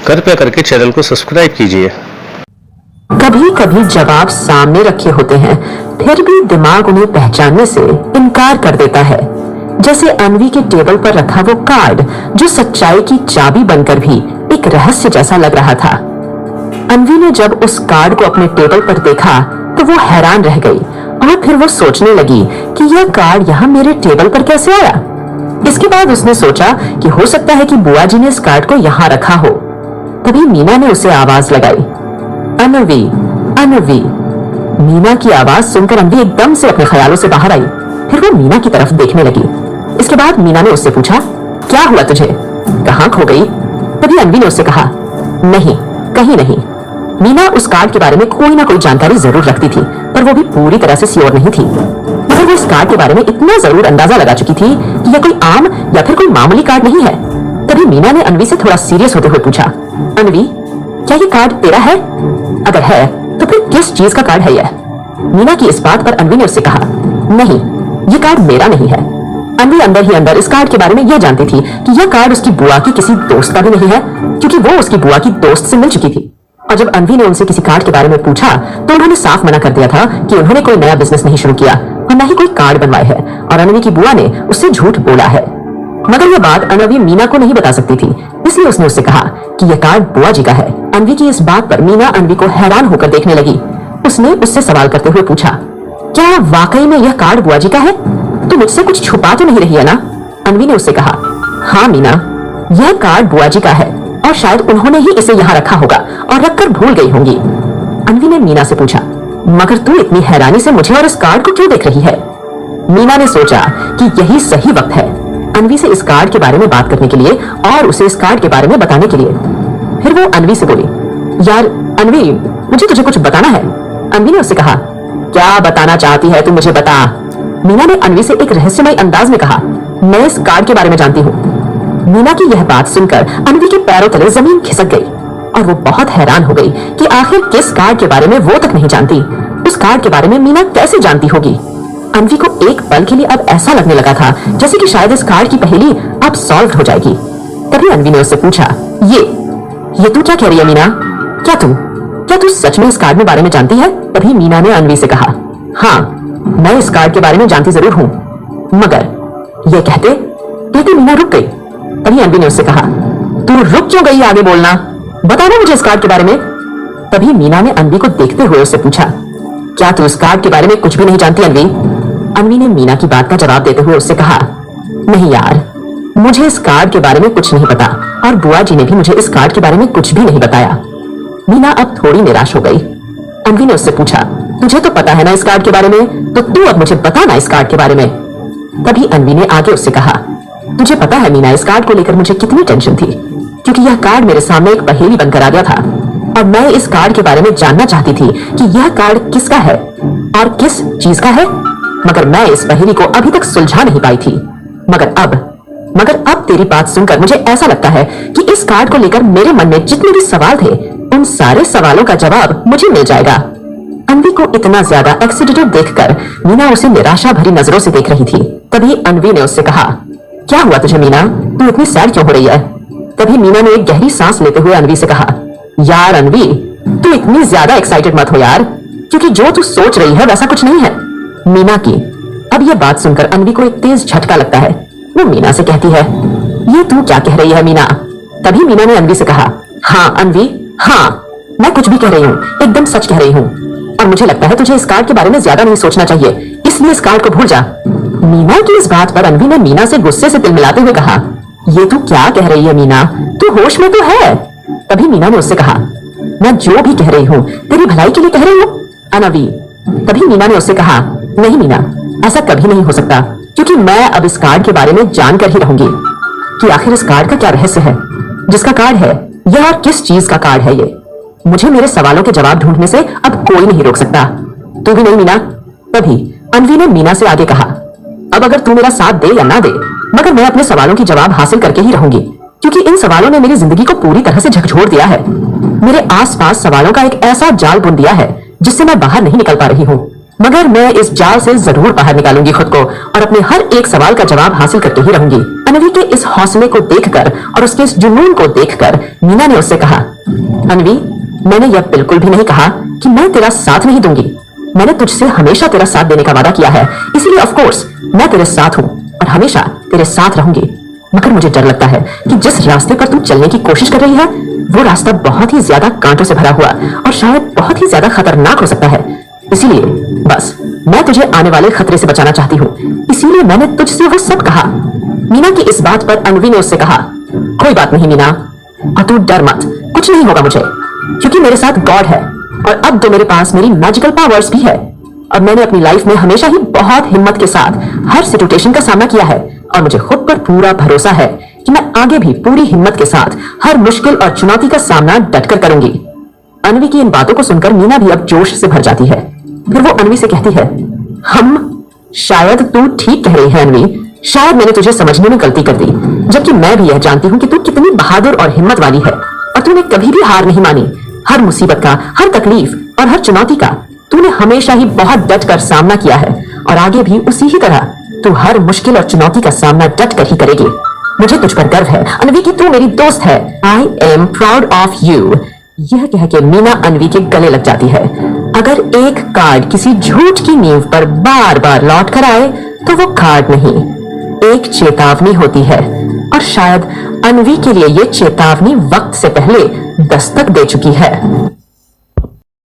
कृपया करके चैनल को सब्सक्राइब कीजिए। कभी कभी जवाब सामने रखे होते हैं, फिर भी दिमाग उन्हें पहचानने से इनकार कर देता है। जैसे अनवी के टेबल पर रखा वो कार्ड जो सच्चाई की चाबी बनकर भी एक रहस्य जैसा लग रहा था। अनवी ने जब उस कार्ड को अपने टेबल पर देखा तो वो हैरान रह गई और फिर वो सोचने लगी कि यह कार्ड यहाँ मेरे टेबल पर कैसे आया। इसके बाद उसने सोचा कि हो सकता है कि बुआ जी ने इस कार्ड को यहाँ रखा हो। तभी मीना ने उसे आवाज लगाई, अनवी, अनवी। मीना की आवाज सुनकर अनवी एकदम से अपने ख्यालों से बाहर आई। फिर वो मीना की तरफ देखने लगी। इसके बाद मीना ने उससे पूछा, क्या हुआ तुझे, कहाँ खो गई? तभी अनवी ने उससे कहा, नहीं, कहीं नहीं। मीना उस कार्ड के बारे में कोई ना कोई जानकारी जरूर रखती थी, पर वो भी पूरी तरह से श्योर नहीं थी। मगर वो इस कार्ड के बारे में इतना जरूर अंदाजा लगा चुकी थी कि यह कोई आम या फिर कोई मामूली कार्ड नहीं है। तभी मीना ने अनवी से थोड़ा सीरियस होते हुए पूछा, अनवी, क्या ये कार्ड तेरा है? अगर है तो फिर किस चीज का कार्ड है यह? मीना की इस बात पर अनवी ने उससे कहा, नहीं, ये कार्ड मेरा नहीं है। अनवी अंदर ही अंदर इस कार्ड के बारे में यह जानती थी कि यह कार्ड उसकी बुआ की किसी दोस्त का भी नहीं है, क्योंकि वो उसकी बुआ की दोस्त से मिल चुकी थी। और जब अनवी ने उनसे किसी कार्ड के बारे में पूछा तो उन्होंने साफ मना कर दिया था कि उन्होंने कोई नया बिजनेस नहीं शुरू किया और न ही कोई कार्ड बनवाए है, और अनवी की बुआ ने उससे झूठ बोला है। मगर यह बात अनवी मीना को नहीं बता सकती थी, इसलिए उसने उससे कहा कि यह कार्ड बुआ जी का है। अनवी की इस बात पर मीना अनवी को हैरान होकर देखने लगी। उसने उससे सवाल करते हुए पूछा, क्या वाकई में यह कार्ड बुआ जी का है? तू मुझसे कुछ छुपा तो नहीं रही है ना? अनवी ने उससे कहा, हाँ मीना, यह कार्ड बुआ जी का है और शायद उन्होंने ही इसे यहाँ रखा होगा और रखकर भूल गई होंगी। अनवी ने मीना से पूछा, मगर तू इतनी हैरानी से मुझे और इस कार्ड को क्यों देख रही है? मीना ने सोचा कि यही सही वक्त है अनवी से इस कार्ड के बारे में बात करने के लिए और उसे इस कार्ड के बारे में बताने के लिए। फिर वो अनवी से बोली, यार अनवी, मुझे तुझे कुछ बताना है। अनवी ने उससे कहा, क्या बताना चाहती है तू, मुझे बता। मीना ने अनवी से एक रहस्यमय अंदाज में कहा, मैं इस कार्ड के बारे में जानती हूँ। मीना की यह बात सुनकर अनवी के पैरों तले जमीन खिसक गई और वो बहुत हैरान हो गई कि आखिर किस कार्ड के बारे में वो तक नहीं जानती। उस कार्ड के बारे में मीना कैसे जानती होगी? अनवी को एक पल के लिए अब ऐसा लगने लगा था जैसे कि शायद इस कार्ड की पहेली अब सॉल्व हो जाएगी। तभी अनवी ने उससे पूछा, ये तू क्या कह रही है मीना? क्या तू सच में इस कार्ड में बारे में जानती है? तभी मीना ने अनवी से कहा, हाँ, मैं इस कार्ड के बारे में जानती जरूर हूँ। मगर ये कहते मीना रुक गई। तभी अनवी ने उससे कहा, तू रुक क्यों गई? आगे बोलना, बताना मुझे इस कार्ड के बारे में। तभी मीना ने अनवी को देखते हुए उससे पूछा, क्या तू इस कार्ड के बारे में कुछ भी नहीं जानती अनवी? अनवी ने मीना की बात का जवाब देते हुए उससे कहा, नहीं यार, मुझे इस कार्ड के बारे में कुछ नहीं पता और बुआ जी ने भी मुझे इस कार्ड के बारे में कुछ भी नहीं बताया। मीना अब थोड़ी निराश हो गई। अनवी ने उससे पूछा, तुझे तो पता है ना इस कार्ड के बारे में, तो तू अब मुझे बता ना इस कार्ड के बारे में। तभी अनवी ने आगे उससे कहा, तुझे पता है मीना, इस कार्ड को लेकर मुझे कितनी टेंशन थी, क्योंकि यह कार्ड मेरे सामने एक पहेली बनकर आ गया था और मैं इस कार्ड के बारे में जानना चाहती थी कि यह कार्ड किसका है और किस चीज का है। मगर मैं इस पहेली को अभी तक सुलझा नहीं पाई थी। मगर अब तेरी बात सुनकर मुझे ऐसा लगता है कि इस कार्ड को लेकर मेरे मन में जितने भी सवाल थे, उन सारे सवालों का जवाब मुझे मिल जाएगा। अनवी को इतना ज्यादा एक्साइटेड देखकर मीना उसे निराशा भरी नजरों से देख रही थी। तभी अनवी ने उससे कहा, क्या हुआ तुझे मीना, तू इतनी सैड क्यों हो रही है? तभी मीना ने एक गहरी सांस लेते हुए अनवी से कहा, यार अनवी, तू इतनी ज्यादा एक्साइटेड मत हो यार, क्योंकि जो तू सोच रही है वैसा कुछ नहीं है। मीना की अब यह बात सुनकर अनवी को एक तेज झटका लगता है। वो मीना से कहती है, ये तू क्या कह रही है मीना? तभी मीना ने अनवी से कहा, हाँ अनवी, हाँ, मैं कुछ भी कह रही हूँ, एकदम सच कह रही हूँ। और मुझे लगता है तुझे इस कार्ड के बारे में ज्यादा नहीं सोचना चाहिए, इसलिए इस कार्ड को भूल जा। मीना की इस बात पर अनवी ने मीना से गुस्से से तिल मिलाते हुए कहा, ये तू क्या कह रही है मीना, तू होश में तो है? तभी मीना ने उससे कहा, मैं जो भी कह रही हूँ तेरी भलाई के लिए कह रही हूँ अनवी। तभी मीना ने उससे कहा, नहीं मीना, ऐसा कभी नहीं हो सकता, क्योंकि मैं अब इस कार्ड के बारे में जानकर ही रहूंगी कि आखिर इस कार्ड का क्या रहस्य है, जिसका कार्ड है यह और किस चीज का कार्ड है ये। मुझे मेरे सवालों के जवाब ढूंढने से अब कोई नहीं रोक सकता, तू भी नहीं मीना। तभी अनवी ने मीना से आगे कहा, अब अगर तू मेरा साथ दे या ना दे, मगर मैं अपने सवालों की जवाब हासिल करके ही रहूंगी, क्योंकि इन सवालों ने मेरी जिंदगी को पूरी तरह से झकझोर दिया है। मेरे आसपास सवालों का एक ऐसा जाल बुन दिया है जिससे मैं बाहर नहीं निकल पा रही हूँ। मगर मैं इस जाल से जरूर बाहर निकालूंगी खुद को और अपने हर एक सवाल का जवाब हासिल करके ही रहूंगी। अनवी के इस हौसले को देखकर और उसके इस जुनून को देखकर मीना ने उससे कहा, अनवी, मैंने यह बिल्कुल भी नहीं कहा कि मैं तेरा साथ नहीं दूंगी। मैंने तुझसे हमेशा तेरा साथ देने का वादा किया है, इसीलिए ऑफ कोर्स मैं तेरे साथ हूँ और हमेशा तेरे साथ रहूंगी। मगर मुझे डर लगता है कि जिस रास्ते पर तू चलने की कोशिश कर रही है वो रास्ता बहुत ही ज्यादा कांटों से भरा हुआ और शायद बहुत ही ज्यादा खतरनाक हो सकता है। इसीलिए बस मैं तुझे आने वाले खतरे से बचाना चाहती हूँ, इसीलिए मैंने तुझसे वो सब कहा। मीना की इस बात पर अनवी ने उससे कहा, कोई बात नहीं मीना, और तू डर मत, कुछ नहीं होगा मुझे, क्योंकि मेरे साथ गॉड है और अब तो मेरे पास मेरी मैजिकल पावर्स भी है। और मैंने अपनी लाइफ में हमेशा ही बहुत हिम्मत के साथ हर सिचुएशन का सामना किया है और मुझे खुद पर पूरा भरोसा है कि मैं आगे भी पूरी हिम्मत के साथ हर मुश्किल और चुनौती का सामना डटकर करूंगी। अनवी की इन बातों को सुनकर मीना भी अब जोश से भर जाती है। फिर वो अनवी से कहती है, शायद तू ठीक कह रही है अनवी, शायद मैंने तुझे समझने में गलती कर दी, जबकि मैं भी यह जानती हूँ कि तू कितनी बहादुर और हिम्मत वाली है और तूने कभी भी हार नहीं मानी। हर मुसीबत का, हर तकलीफ और हर चुनौती का तूने हमेशा ही बहुत डट कर सामना किया है और आगे भी उसी ही तरह तू हर मुश्किल और चुनौती का सामना डट कर ही करेगी। मुझे तुझ पर गर्व है अनवी कि तू मेरी दोस्त है। I am proud of you. यह कह के मीना अनवी के गले लग जाती है। अगर एक कार्ड किसी झूठ की नींव पर बार बार लौट कर आए तो वो कार्ड नहीं, एक चेतावनी होती है और शायद अनवी के लिए ये चेतावनी वक्त से पहले दस्तक दे चुकी है।